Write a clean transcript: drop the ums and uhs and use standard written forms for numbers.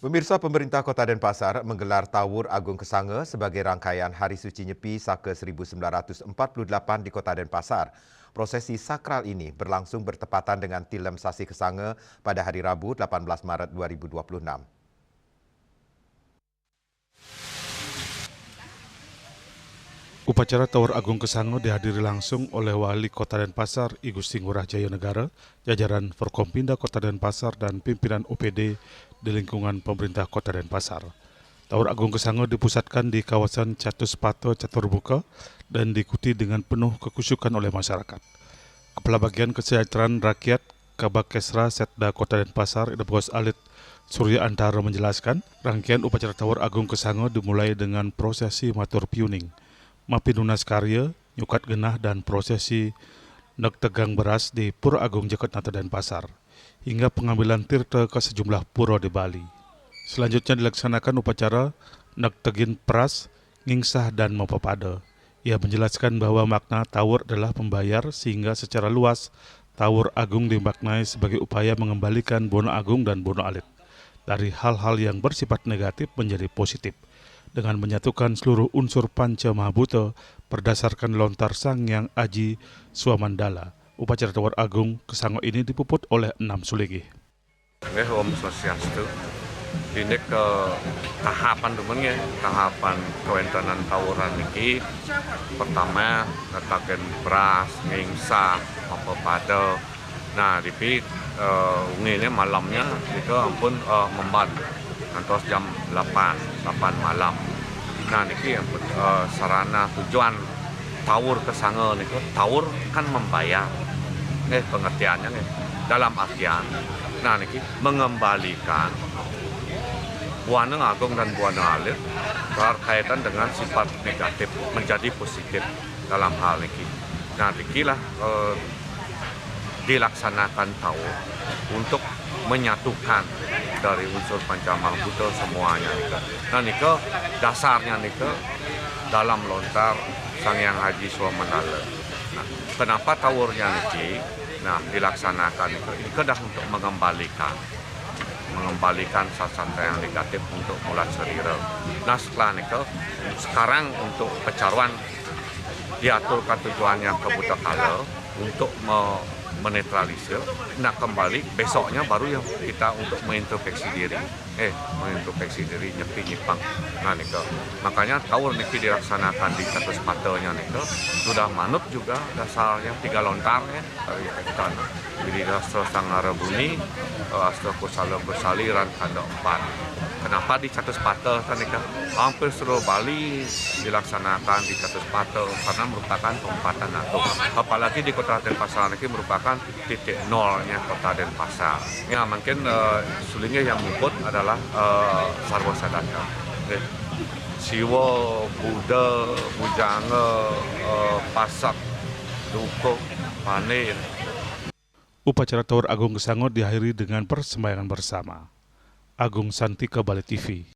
Pemirsa, pemerintah Kota Denpasar menggelar Tawur Agung Kesange sebagai rangkaian Hari Suci Nyepi Saka 1948 di Kota Denpasar. Prosesi sakral ini berlangsung bertepatan dengan Tilem Sasi Kesange pada hari Rabu 18 Maret 2026. Upacara Tawur Agung Kesange dihadiri langsung oleh Wali Kota Denpasar, I Gusti Ngurah Jaya Negara, jajaran Forkompinda Kota Denpasar, dan pimpinan OPD di lingkungan pemerintah Kota Denpasar. Tawur Agung Kesange dipusatkan di kawasan Catuspato Caturbuka dan diikuti dengan penuh kekusyukan oleh masyarakat. Kepala Bagian Kesejahteraan Rakyat Kabakesra Setda Kota Denpasar, Idebgos Alit Surya Antara menjelaskan, rangkaian upacara Tawur Agung Kesange dimulai dengan prosesi matur piuning, Mapinunas Karya, Nyukat Genah, dan prosesi Nek Tegang Beras di Pura Agung Jakarta Denpasar, hingga pengambilan tirta ke sejumlah pura di Bali. Selanjutnya dilaksanakan upacara Nek Tegin Pras, Ngingsah, dan Mapapada. Ia menjelaskan bahwa makna Tawur adalah pembayar, sehingga secara luas Tawur Agung dimaknai sebagai upaya mengembalikan Bono Agung dan Bono Alit dari hal-hal yang bersifat negatif menjadi positif, dengan menyatukan seluruh unsur Panca Mahabhuta berdasarkan lontar Sangyang Aji Swamandala. Upacara Tawur Agung Kesange ini dipuput oleh 6 suligi. Om Swastiastu. Ini ke tahapan temennya, tahapan kewentanan tawuran ini. Pertama, ngetaken beras, ngingsah, apa-pada. Nah, tapi ini malamnya itu ampun memban. Nanti jam 8 malam. Nah, ini sarana tujuan Tawur Kesange ini, Tawur kan membayar. Pengertiannya dalam artian, nah ini mengembalikan Buana Agung dan Buana Alit berkaitan dengan sifat negatif menjadi positif dalam hal ini. Nah, dikilah dilaksanakan Tawur untuk menyatukan dari unsur Panca Mahabhuta semuanya. Nah, nike dasarnya nike dalam lontar Sangyang Haji Swamandala. Nah, kenapa Tawurnya niki? Nah, dilaksanakan itu dah untuk mengembalikan sasanta yang negatif untuk mulai serira. Nah, setelah nike sekarang untuk pecaruan diaturkan tujuannya ke buta kala untuk menetralisir. Nah, kembali besoknya baru yang kita untuk mengintrospeksi diri. Mengintrospeksi diri nyepi nyipang. Nah, nike makanya Tawur niki dilaksanakan di Catuspato-nya nike sudah manut juga dasarnya 3 lontarnya dari istana. Jadi Astra Sanggara Buni, Astra Kusala Kusaliran ada 4. Kenapa di Catuspato kan nike hampir seluruh Bali dilaksanakan di Catuspato karena merupakan tempatan agung. Apalagi di Kota Denpasar ini merupakan titik nolnya Kota Denpasar. Ya, mungkin sulingnya yang luput adalah Sarwa Sadaka. Siwa, Buddha, Bujanga, Pasak, Dukuh, Panin. Upacara Tawur Agung Kesange diakhiri dengan persembayangan bersama. Agung Santika, Bali TV.